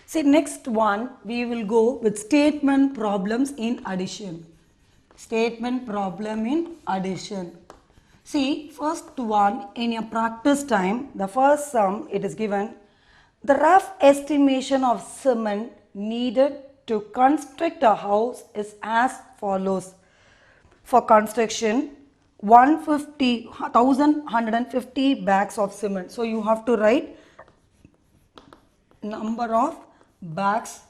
See, next one we will go with statement problems in addition. Statement problem in addition. See, first one in your practice time, the first sum it is given. The rough estimation of cement needed to construct a house is as follows. For construction, 1,150 bags of cement. So you have to write number of bags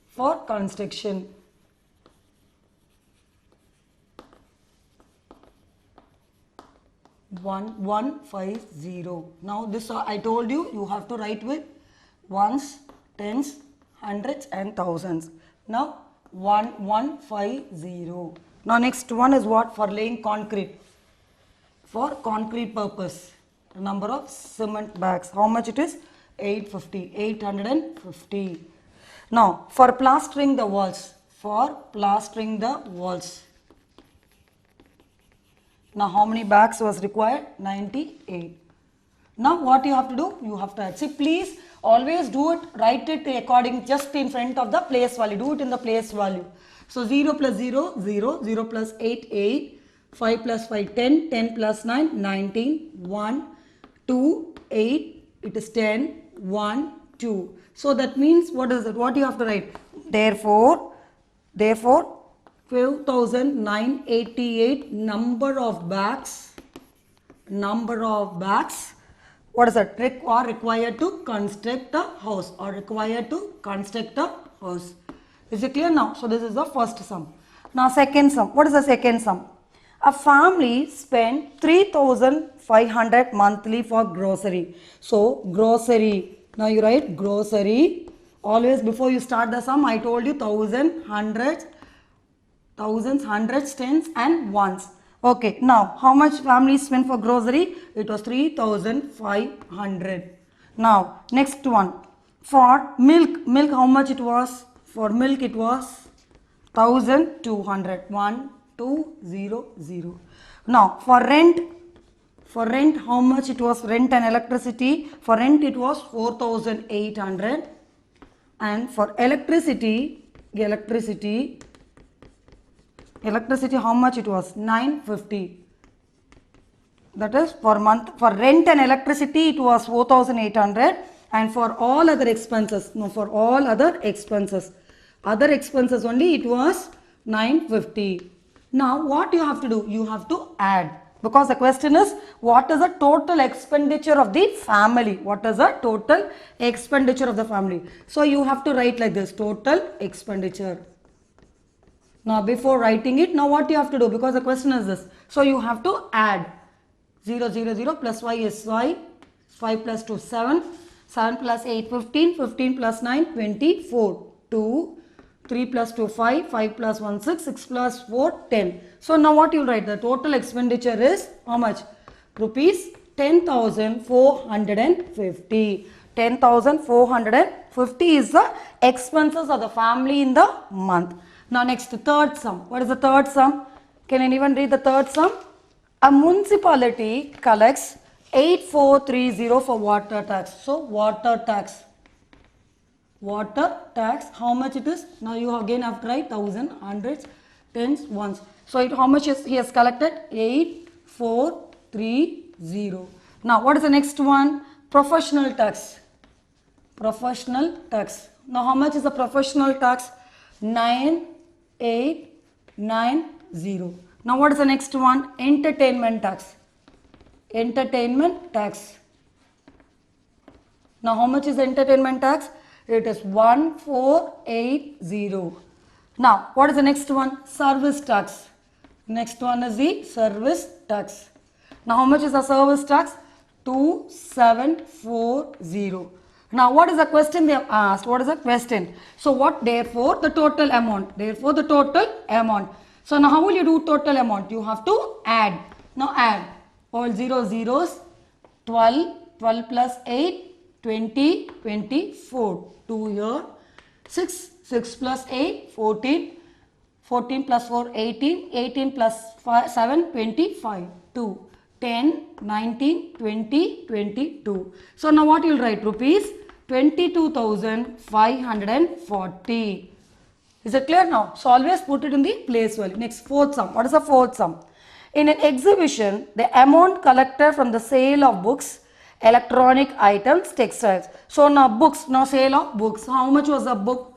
for construction. One 50. Now this I told you, you have to write with ones, tens, hundreds and thousands. Now 1150. Now next one is what? For laying concrete. For concrete purpose, the number of cement bags. How much it is? 850. 850. Now for plastering the walls. For plastering the walls. Now how many bags was required? 98. Now what you have to do? You have to add. See, please always do it, write it according just in front of the place value. Do it in the place value. So 0 plus 0, 0, 0 plus 8, 8, 5 plus 5, 10, 10 plus 9, 19, 1, 2, 8, it is 10, 1, 2. So that means what is it? What you have to write? Therefore, 5,988 number of bags, what is that? Are required to construct a house or required to construct a house. Is it clear now? So this is the first sum. Now second sum. What is the second sum? A family spent 3,500 monthly for grocery. So grocery. Now you write grocery. Always before you start the sum, I told you thousands, hundreds, tens and ones. Okay, now how much family spent for grocery? It was 3,500. Now next one. For milk how much it was? For milk it was 1,200. 1,200. Now for rent how much it was? Rent and electricity. For rent it was 4,800. And for electricity how much it was? 950. That is for month. For rent and electricity it was 4,800. And for all other expenses, other expenses only it was 950. Now what you have to do? You have to add. Because the question is, what is the total expenditure of the family? What is the total expenditure of the family? So you have to write like this, total expenditure. Now before writing it, now what you have to do? Because the question is this. So you have to add 0, 0, 0 plus y is y, 5 plus 2, 7, 7 plus 8, 15, 15 plus 9, 24, 2, 3 plus 2, 5, 5 plus 1, 6, 6 plus 4, 10. So now what you will write? The total expenditure is how much? Rupees 10,450. 10,450 is the expenses of the family in the month. Now next, third sum. What is the third sum? Can anyone read the third sum? A municipality collects 8,430 for water tax. So water tax, how much it is? Now you again have to write thousands, hundreds, tens, ones. So how much is he has collected? 8,430. Now what is the next one? Professional tax. Now how much is the professional tax? 9,890. Now what is the next one? Entertainment tax. Now how much is the entertainment tax? It is 1,480. Now what is the next one? Service tax. Next one is the service tax. Now how much is the service tax? 2,740. Now what is the question they have asked? What is the question? So what? Therefore the total amount. So now how will you do total amount? You have to add. Now add all 0 zeros. 12 plus 8, 20, 24. 2 here. 6 plus 8, 14. 14 plus 4, 18. 18 plus 7, 25. 2. 10, 19, 20, 22. So now what you will write? Rupees 22,540. Is it clear now? So always put it in the place value. Next, fourth sum. What is the fourth sum? In an exhibition, the amount collected from the sale of books, electronic items, textiles. So now books, now sale of books. How much was the book?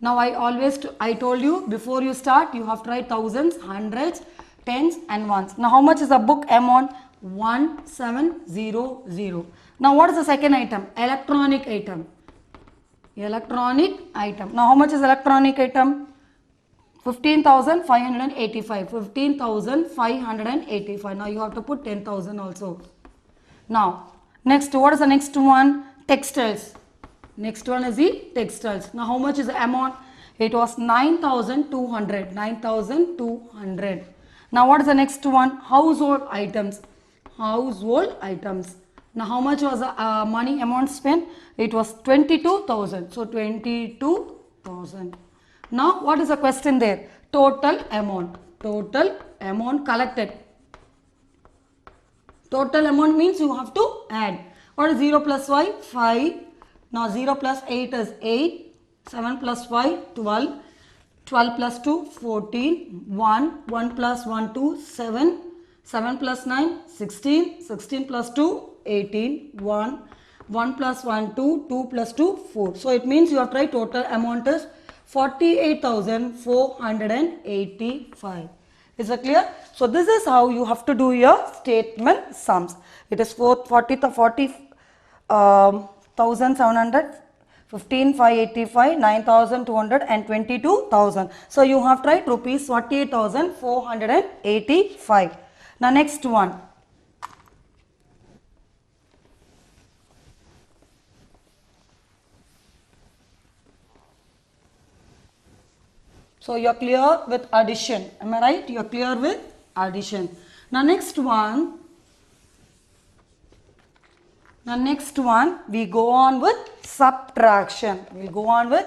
Now I told you before you start, you have to write thousands, hundreds, tens and ones. Now how much is the book amount? 1700. Now what is the second item? Electronic item. Electronic item. Now how much is electronic item? 15,585. 15,585. Now you have to put 10,000 also. Now next, what is the next one? Textiles. Next one is the textiles. Now how much is the amount? It was 9,200. 9,200. Now what is the next one? Household items. Household items. Now how much was the money amount spent? It was 22,000. So 22,000. Now what is the question there? Total amount. Total amount collected. Total amount means you have to add. What is 0 plus 5? 5. Now 0 plus 8 is 8. 7 plus 5, 12. 12 plus 2, 14. 1. 1 plus 1, 2, 7. 7 plus 9, 16. 16 plus 2, 18. 1. 1 plus 1, 2. 2 plus 2, 4. So it means you have to write total amount is 48,485. Is it clear? So this is how you have to do your statement sums. It is 40,700, 15,585, 9,200 and 22,000. So you have to write rupees 48,485. Now next one. So you are clear with addition. Am I right? You are clear with addition. Now next one. Now next one, we go on with subtraction. We go on with,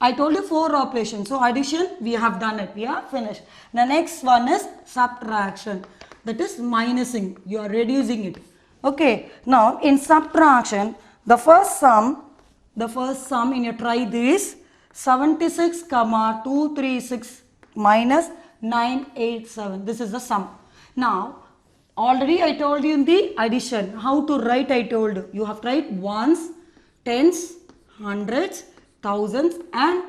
I told you 4 operations. So addition, we have done it. We are finished. The next one is subtraction. That is minusing. You are reducing it. Okay. Now in subtraction, the first sum in your try this 76, 236 minus 987. This is the sum. Now already I told you in the addition how to write. I told you, you have to write ones, tens, hundreds, thousands and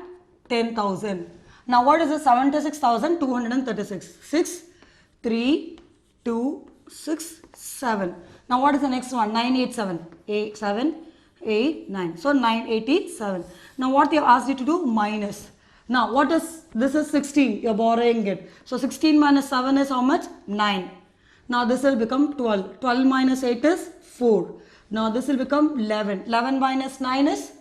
10,000. Now what is the 76,236? 6, 3, 2, 6, 7. Now what is the next one? 987. 8, 7, 8, 9. So 987. Now what they asked you to do? Minus. Now what is, this is 16. You are borrowing it. So 16 minus 7 is how much? 9. Now this will become 12. 12 minus 8 is 4. Now this will become 11. 11 minus 9 is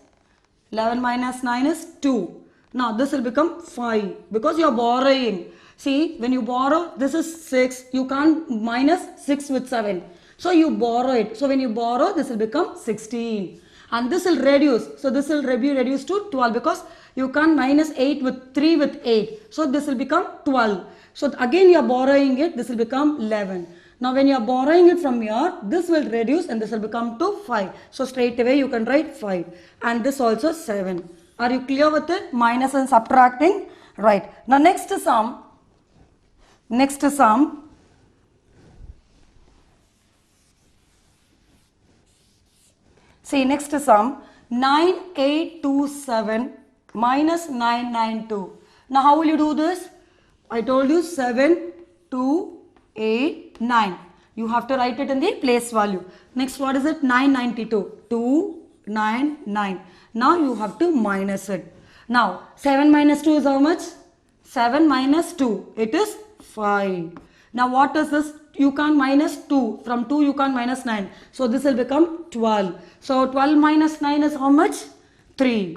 2. Now this will become 5 because you are borrowing. See, when you borrow, this is 6. You can't minus 6 with 7. So you borrow it. So when you borrow, this will become 16. And this will reduce. So this will be reduced to 12 because you can't minus 8 with 3 with 8. So this will become 12. So again you are borrowing it. This will become 11. Now when you are borrowing it from here, this will reduce and this will become to 5. So straight away you can write 5. And this also 7. Are you clear with it? Minus and subtracting. Right. Now next sum. See, next sum, 9827 minus 992. Now how will you do this? I told you 7, 2, 8, 9. You have to write it in the place value. Next, what is it? 992. 299. Now you have to minus it. Now 7 minus 2 is how much? 7 minus 2. It is 5. Now what is this? You can't minus 2. From 2 you can't minus 9. So this will become 12. So 12 minus 9 is how much? 3.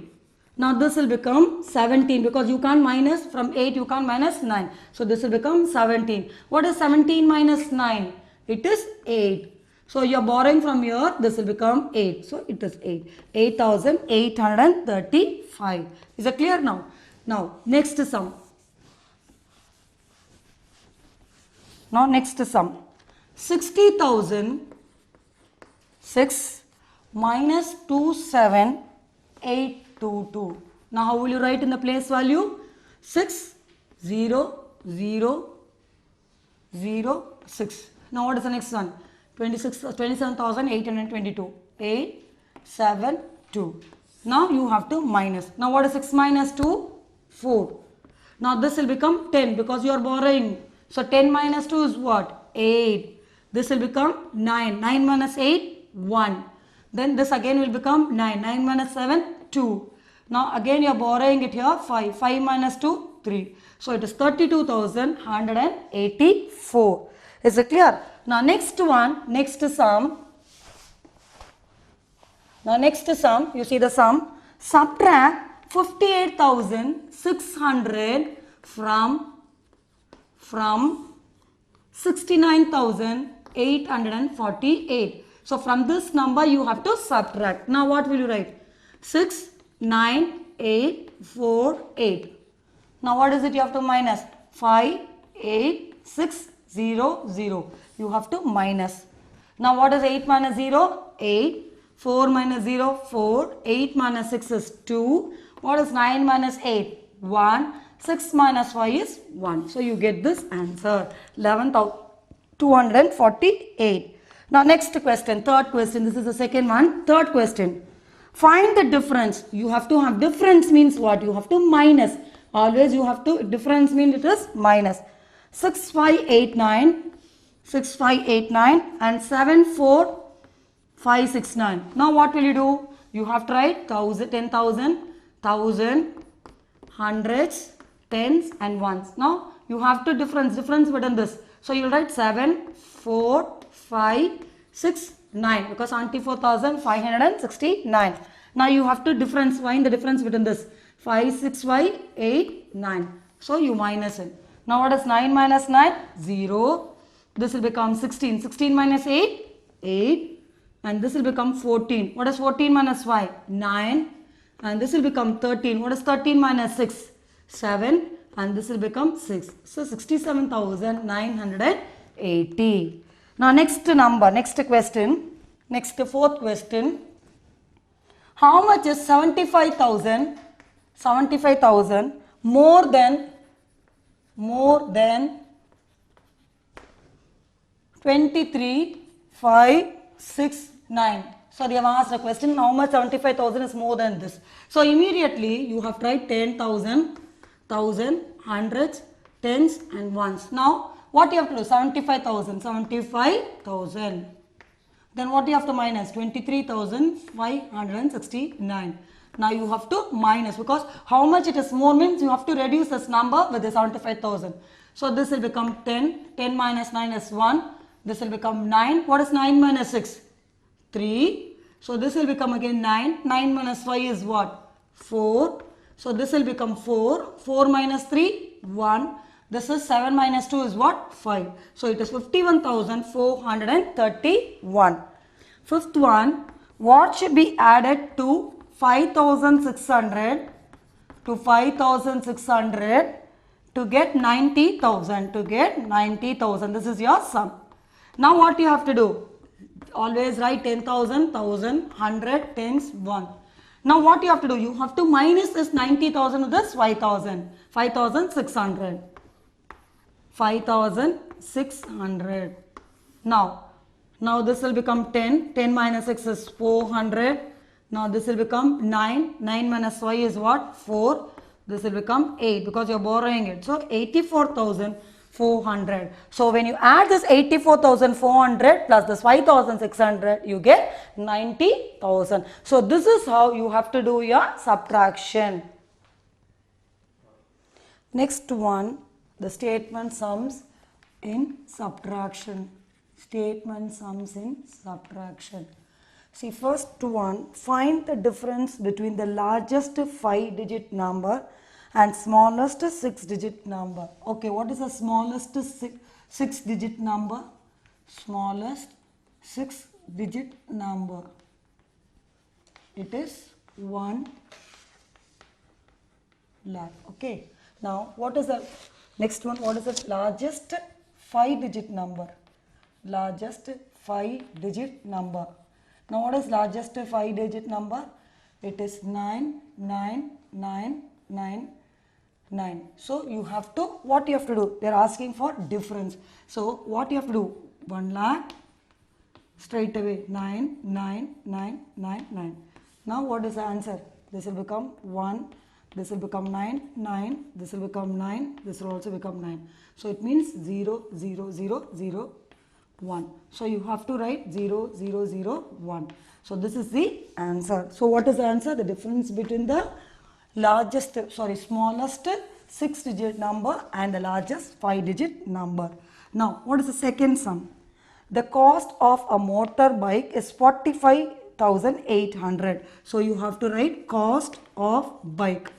Now this will become 17 because you can't minus from 8 you can't minus 9. So this will become 17. What is 17 minus 9? It is 8. So you are borrowing from here. This will become 8. So it is 8. 8,835. Is it clear now? Now next sum. Now next sum. 60,006 minus 27 822. Now how will you write in the place value? 6 0 0 0 6. Now what is the next one? 27,822. 872. Now you have to minus. Now what is 6 minus 2? 4. Now this will become 10 because you are borrowing. So 10 minus 2 is what? 8. This will become 9. 9 minus 8? 1. Then this again will become 9. 9 minus 7? 2. Now again you are borrowing it here. 5. 5 minus 2? 3. So it is 32,184. Is it clear? Now next one, next sum. Now next sum, you see the sum. Subtract 58,600 from 69,848. So from this number you have to subtract. Now what will you write? 69848. Now what is it you have to minus? 58600. You have to minus. Now what is 8 minus 0? 8. 4 minus 0? 4. 8 minus 6 is 2. What is 9 minus 8? 1. 6 minus 5 is 1. So you get this answer. 11,248. Now next question, third question. This is the second one. Third question. Find the difference. You have to have difference means what? You have to minus. Always you have to, difference means it is minus. 6589 and 74569. Now what will you do? You have to write 10,000, hundreds, tens and ones. Now you have to difference between this. So you will write 7, 4, 5, 6, 9 because 24,569. Now you have to find the difference between this. 5, 6, 5, 8, 9. So you minus it. Now what is 9 minus 9? 0. This will become 16. 16 minus 8? 8. And this will become 14. What is 14 minus 5? 9. And this will become 13. What is 13 minus 6? 7. And this will become 6. So 67,980. Now next number, next question. Next fourth question. How much is 75,000 more than 23,569. So they have asked a question, how much 75,000 is more than this. So immediately you have tried 10,000, hundreds, tens and ones. Now what you have to do? 75,000. Then what you have to minus? 23,569. Now you have to minus because how much it is more means you have to reduce this number with the 75,000. So this will become 10. 10 minus 9 is 1. This will become 9. What is 9 minus 6? 3. So this will become again 9. 9 minus 5 is what? 4. So this will become 4. 4 minus 3? 1. This is 7 minus 2 is what? 5. So it is 51,431. Fifth one, what should be added to 5,600 to 5,600 to get 90,000? To get 90,000. This is your sum. Now what you have to do? Always write 10,000, 100, tens, 1. Now what you have to do? You have to minus this 90,000 with this 5,000. 5,600. 5,600. Now this will become 10. 10 minus 6 is 400. Now this will become 9. 9 minus 5 is what? 4. This will become 8 because you are borrowing it. So 84,400. So when you add this 84,400 plus this 5,600, you get 90,000. So this is how you have to do your subtraction. Next one, the statement sums in subtraction. Statement sums in subtraction. See, first one, find the difference between the largest 5-digit number and smallest 6-digit number. Okay, what is the smallest 6-digit number? Smallest 6-digit number. It is 1 lakh. Okay. Now, what is the next one? What is the largest 5-digit number? Largest 5-digit number. Now what is largest 5-digit number? It is 9, 9, 9, 9, 9. So you have to, what you have to do? They are asking for difference. So what you have to do? 1 lakh, straight away 9, 9, 9, 9, 9. Now what is the answer? This will become 1, this will become 9, 9, this will become 9, this will also become 9. So it means 0, 0, 0, 0, 1. So you have to write 0, 0, 0, 1. So this is the answer. So what is the answer? The difference between the smallest 6-digit number and the largest 5-digit number. Now what is the second sum? The cost of a motorbike is 45,800. So you have to write cost of bike.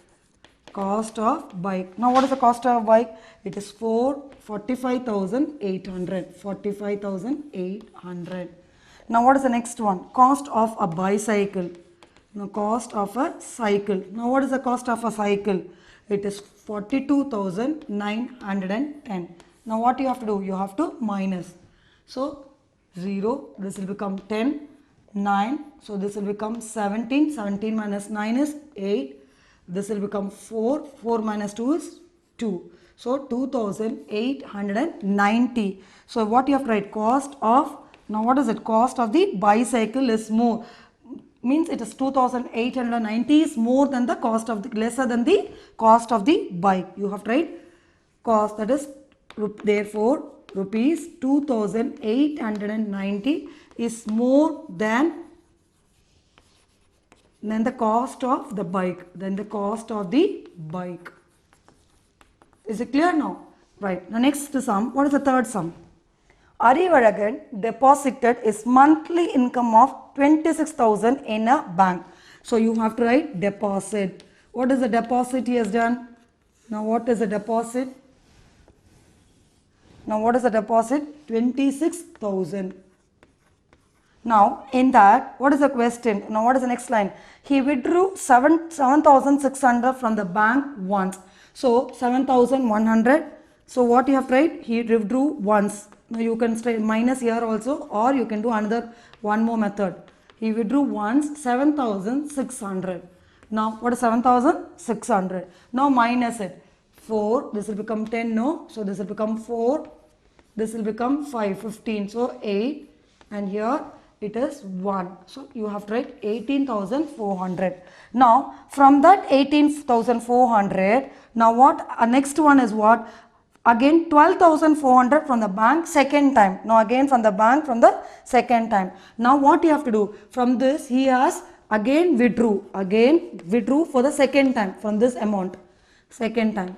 Cost of bike. Now what is the cost of bike? It is 45,800. 45,800. Now what is the next one? Cost of a bicycle. Now cost of a cycle. Now what is the cost of a cycle? It is 42,910. Now what you have to do? You have to minus. So 0, this will become 10, 9, so this will become 17, 17 minus 9 is 8, this will become 4, 4 minus 2 is 2. So 2,890. So what you have to write? Cost of, now what is it? Cost of the bicycle is more. Means it is 2,890 is more than the cost of the, lesser than the cost of the bike. You have to write cost, that is therefore rupees 2,890 is more than the cost of the bike. Is it clear now? Right. The next sum. What is the third sum? Arivalagan deposited his monthly income of 26,000 in a bank. So you have to write deposit. What is the deposit he has done? Now what is the deposit? Now what is the deposit? 26,000. Now in that, what is the question? Now what is the next line? He withdrew 7,600 from the bank once. So 7,100. So what you have to write? He withdrew once. Now you can say minus here also, or you can do another one more method. He withdrew once 7,600. Now what is 7,600? Now minus it. 4, this will become 10, no? So this will become 4, this will become 5, 15, so 8, and here it is 1. So you have to write 18,400. Now from that 18,400, now what? Next one is what? Again 12,400 from the bank second time. Now again from the bank from the second time. Now what you have to do? From this he has again withdrew for the second time from this amount. Second time.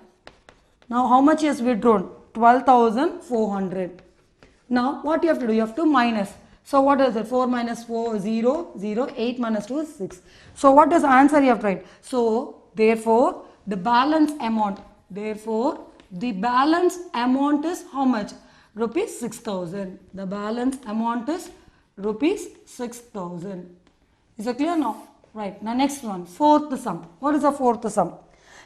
Now how much is withdrawn? 12,400. Now what you have to do? You have to minus. So what is it? 4 minus 4, 0, 0, 8 minus 2 is 6. So what is the answer you have to write? So therefore the balance amount. Therefore the balance amount is how much? Rupees 6,000. The balance amount is rupees 6,000. Is it clear now? Right. Now next one. Fourth sum. What is the fourth sum?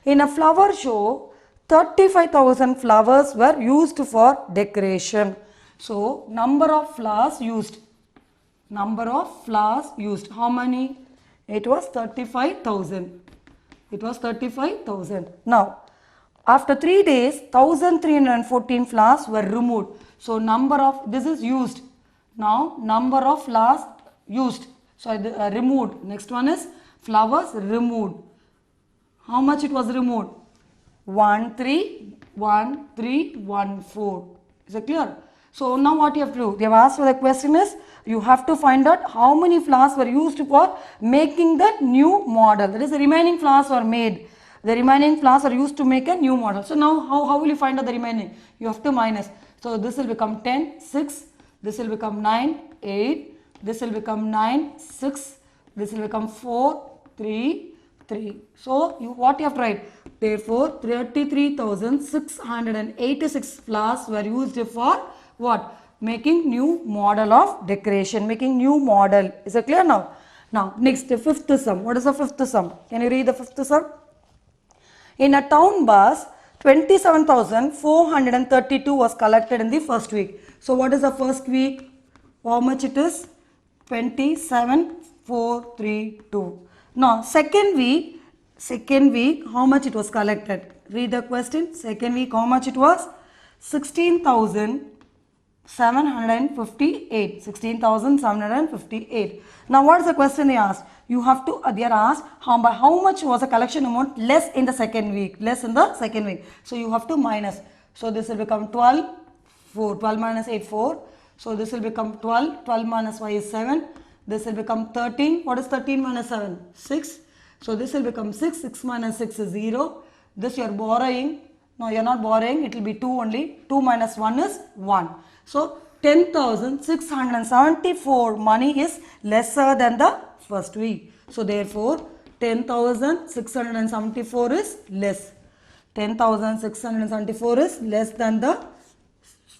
In a flower show, 35,000 flowers were used for decoration. So, number of flowers used. Number of flowers used. How many? It was 35,000. It was 35,000. Now, after 3 days, 1,314 flowers were removed. So, number of, this is used. Now, number of flowers used. So, removed. Next one is flowers removed. How much it was removed? 1314. Is it clear? So now what you have to do? They have asked for the question is, you have to find out how many flowers were used for making the new model. That is, the remaining flowers were made. The remaining flowers are used to make a new model. So now how will you find out the remaining? You have to minus. So this will become 10, 6. This will become 9, 8. This will become 9, 6. This will become 4, 3, 3. So what you have to write? Therefore, 33,686 flowers were used for what? Making new model of decoration. Making new model. Is it clear now? Now, next, the fifth sum. What is the fifth sum? Can you read the fifth sum? In a town bus, 27,432 was collected in the first week. So, what is the first week? How much it is? 27,432. Now, second week, how much it was collected? Read the question. Second week, how much it was? 16,758. 16,758. Now, what is the question they asked? You have to, they are asked, by how much was the collection amount less in the second week? Less in the second week. So, you have to minus. So, this will become 12. 4. 12 minus 8, 4. So, this will become 12. 12 minus 5 is 7. This will become 13. What is 13 minus 7? 6. So, this will become 6. 6 minus 6 is 0. This you are borrowing. No, you are not borrowing. It will be 2 only. 2 minus 1 is 1. So, 10,674 money is lesser than the first week. So, therefore, 10,674 is less. 10,674 is less than the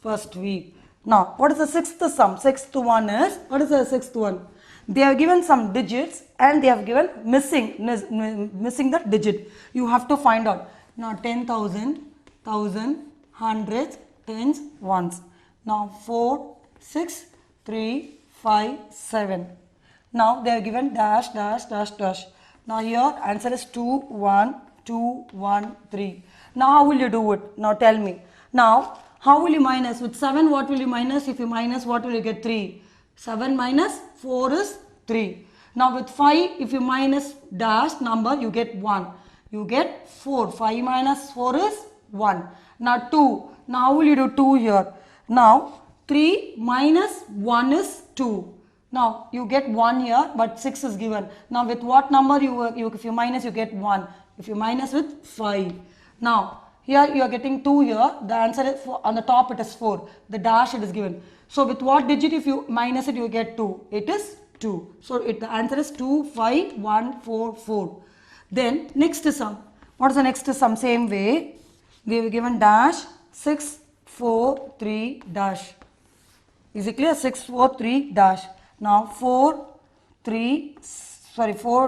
first week. Now, what is the sixth sum? Sixth one is, what is the sixth one? They have given some digits and they have given missing the digit. You have to find out. Now, 10,000, 1,000, hundreds, tens, ones. Now, 4, 6, 3, 5, 7. Now, they have given dash, dash, dash, dash. Now, here answer is 2, 1, 2, 1, 3. Now, how will you do it? Now, tell me. Now, how will you minus? With 7, what will you minus? If you minus, what will you get? 3. 7 minus 4 is 3. Now, with 5, if you minus dash number, you get 1. You get 4. 5 minus 4 is 1. Now, 2. Now, how will you do 2 here? Now, 3 minus 1 is 2. Now, you get 1 here, but 6 is given. Now, with what number if you minus, you get 1. If you minus with 5. Now, here you are getting 2 here. The answer is on the top it is 4. The dash it is given. So, with what digit if you minus it, you get 2. It is 2. So, the answer is 2, 5, 1, 4, 4. Then, next sum. What is the next sum? Same way. We have given dash 6, 4, 3, dash. Is it clear? 6, 4, 3, dash. Now, 4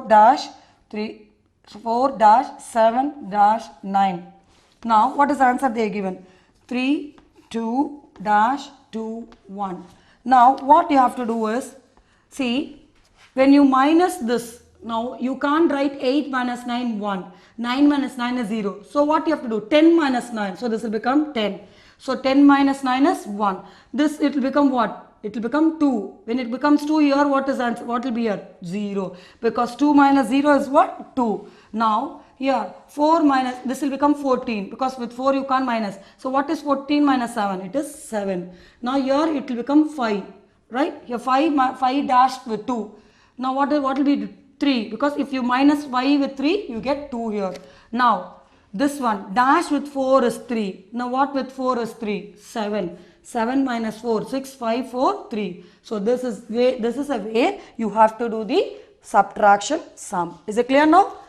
dash 3, 4 dash 7 dash 9. Now, what is the answer they are given? 3, 2, dash 2, 1. Now, what you have to do is, see, when you minus this, now you can't write 8 minus 9, 1. 9 minus 9 is 0. So, what you have to do? 10 minus 9. So, this will become 10. So, 10 minus 9 is 1. This, it will become what? It will become 2. When it becomes 2 here, what is answer? What will be here? 0. Because 2 minus 0 is what? 2. Now, here 4 minus, this will become 14 because with 4 you can't minus. So, what is 14 minus 7? It is 7. Now, here it will become 5. Right? Here 5 dashed with 2. Now, what will be 3? Because if you minus 5 with 3, you get 2 here. Now, this one dash with 4 is 3. Now, what with 4 is 3? 7. 7 minus 4, 6, 5, 4, 3. So, this is a way you have to do the subtraction sum. Is it clear now?